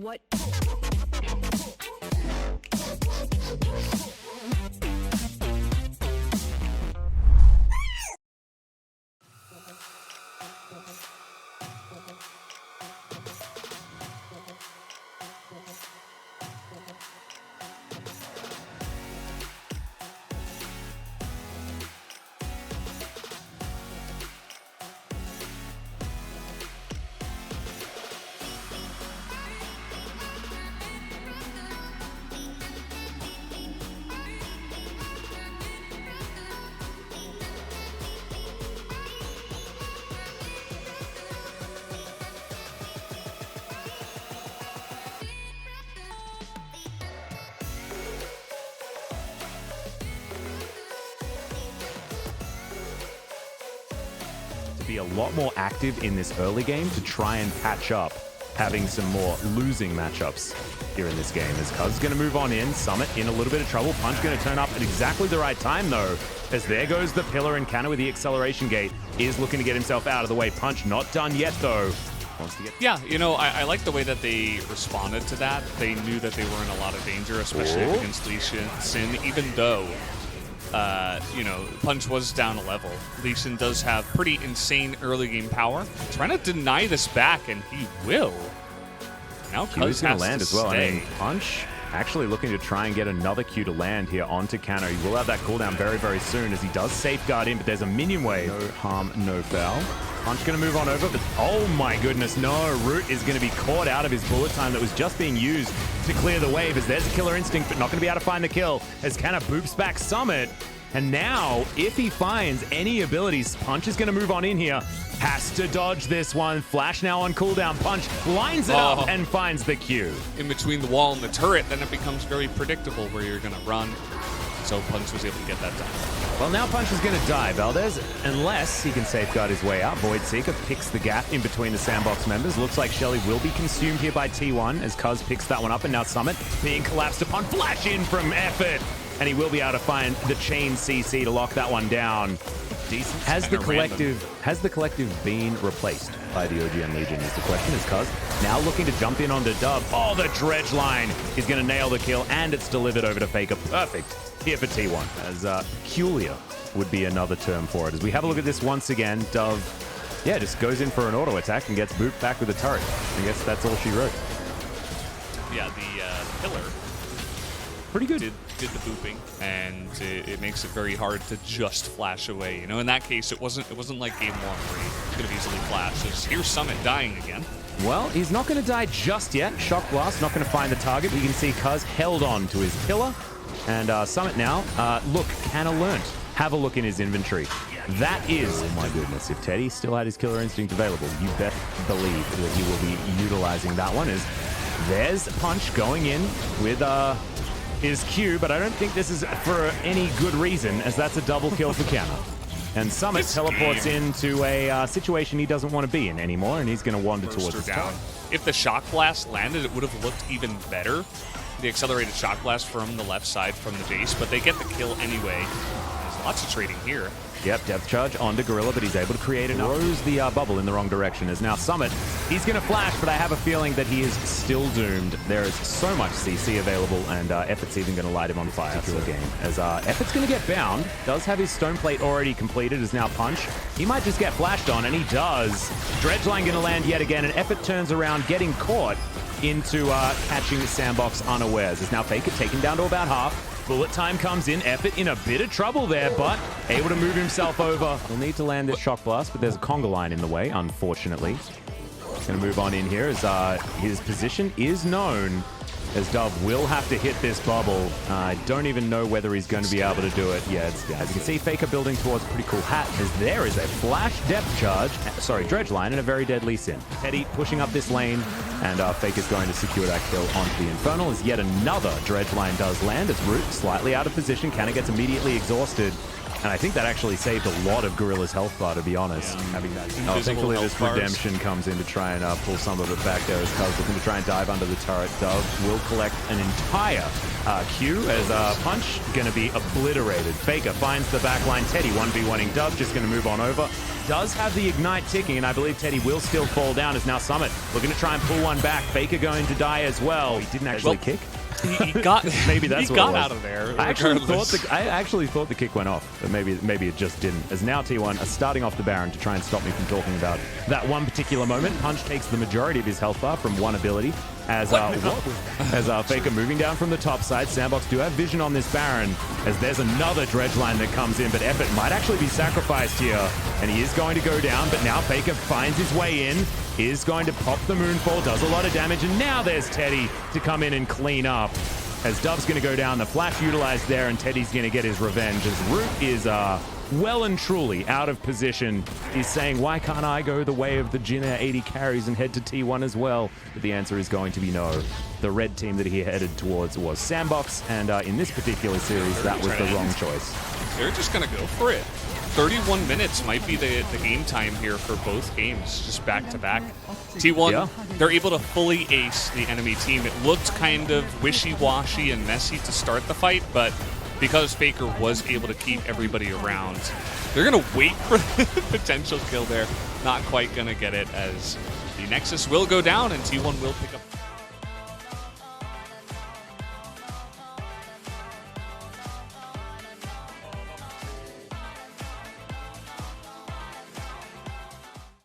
what? Be a lot more active in this early game to try and patch up having some more losing matchups here in this game. As Cuzz is going to move on in, Summit in a little bit of trouble. Punch going to turn up at exactly the right time though, as there goes the pillar, and Canna with the acceleration gate is looking to get himself out of the way. Punch not done yet though. Wants to get... Yeah, you know, I like the way that they responded to that. They knew that they were in a lot of danger, especially against Lee Sin, even though you know, Punch was down a level. Lee Sin does have pretty insane early game power. Trying to deny this back, and he will. Now Cuzz going has to land as well. I mean, Punch actually looking to try and get another Q to land here onto Canna. He will have that cooldown very, very soon as he does safeguard in, but there's a minion wave. No harm, no foul. Punch going to move on over, but oh my goodness, no. Root is going to be caught out of his bullet time that was just being used to clear the wave, as there's a killer instinct, but not going to be able to find the kill as Canna boops back Summit. And now, if he finds any abilities, Punch is going to move on in here. Has to dodge this one. Flash now on cooldown. Punch lines it up and finds the Q. In between the wall and the turret, then it becomes very predictable where you're going to run. So Punch was able to get that done. Well, now Punch is going to die, Valdez, unless he can safeguard his way out. Void Seeker picks the gap in between the sandbox members. Looks like Shelly will be consumed here by T1 as Cuzz picks that one up, and now Summit being collapsed upon. Flash in from Effort, and he will be able to find the chain CC to lock that one down. Decent. Has the collective been replaced by the OGN Legion is the question, as Cuzz now looking to jump in on the dub. Oh, the dredge line is going to nail the kill, and it's delivered over to Faker. Perfect here for T1, as peculiar would be another term for it. As we have a look at this once again, Dove, yeah, just goes in for an auto attack and gets booped back with a turret. I guess that's all she wrote. Yeah, the pillar pretty good. Did the booping, and it makes it very hard to just flash away. You know, in that case, it wasn't like game one where he could have easily flashed. Here's Summit dying again. Well, he's not going to die just yet. Shock Blast not going to find the target. You can see Cuzz held on to his pillar, and Summit now. Look, Canna learnt. Have a look in his inventory. That is, oh my goodness, if Teddy still had his killer instinct available, you best believe that he will be utilizing that one. As there's Punch going in with his Q, but I don't think this is for any good reason, as that's a double kill for Canna. And Summit teleports into a situation he doesn't want to be in anymore, and he's going to wander towards his tower. If the Shock Blast landed, it would have looked even better. The accelerated Shock Blast from the left side from the base, but they get the kill anyway. There's lots of trading here. Yep, depth charge onto Gorilla, but he's able to create enough. Throws the bubble in the wrong direction. As now Summit, he's going to flash, but I have a feeling that he is still doomed. There is so much CC available, and Effort's even going to light him on fire for the game. As Effort's going to get bound, does have his stone plate already completed, is now Punch. He might just get flashed on, and he does. Dredgeline going to land yet again, and Effort turns around, getting caught into catching the sandbox unawares. Is now Faker taken down to about half. Bullet time comes in. Effort in a bit of trouble there, but able to move himself over. He'll need to land this Shock Blast, but there's a conga line in the way, unfortunately. Going to move on in here as his position is known, as Dove will have to hit this bubble. I don't even know whether he's going to be able to do it. Yeah, as you can see, Faker building towards a pretty cool hat, as there is a flash depth charge, dredge line, and a very deadly Sin. Teddy pushing up this lane, and Faker's going to secure that kill onto the Infernal, as yet another dredge line does land, as Root slightly out of position. Canna gets immediately exhausted, And I think that actually saved a lot of Gorilla's health bar, to be honest. Yeah. Having that. Invisible Thankfully, health this bars. redemption comes in to try and pull some of it back there as Cuzz looking to try and dive under the turret. Dove will collect an entire Q as Punch going to be obliterated. Faker finds the backline. Teddy 1v1ing Dove, just going to move on over. Does have the Ignite ticking, and I believe Teddy will still fall down as now Summit looking to try and pull one back. Faker going to die as well. He didn't actually kick. He got maybe that's he what got it was. out of there. I actually thought the kick went off, but maybe it just didn't. As now T1 are starting off the Baron to try and stop me from talking about that one particular moment. Punch takes the majority of his health bar from one ability. As Faker moving down from the top side. Sandbox do have vision on this Baron, as there's another dredge line that comes in, but Effort might actually be sacrificed here, and he is going to go down, but now Faker finds his way in, is going to pop the Moonfall, does a lot of damage, and now there's Teddy to come in and clean up. As Dove's going to go down, the flash utilized there, and Teddy's going to get his revenge, as Root is well and truly out of position. He's saying, why can't I go the way of the Jinna 80 carries and head to T1 as well? But the answer is going to be no. The red team that he headed towards was Sandbox, and in this particular series, that was the wrong choice. They're just going to go for it. 31 minutes might be the game time here for both games, just back-to-back. T1, they're able to fully ace the enemy team. It looked kind of wishy-washy and messy to start the fight, but because Faker was able to keep everybody around, they're going to wait for the potential kill there. Not quite going to get it, as the Nexus will go down and T1 will pick up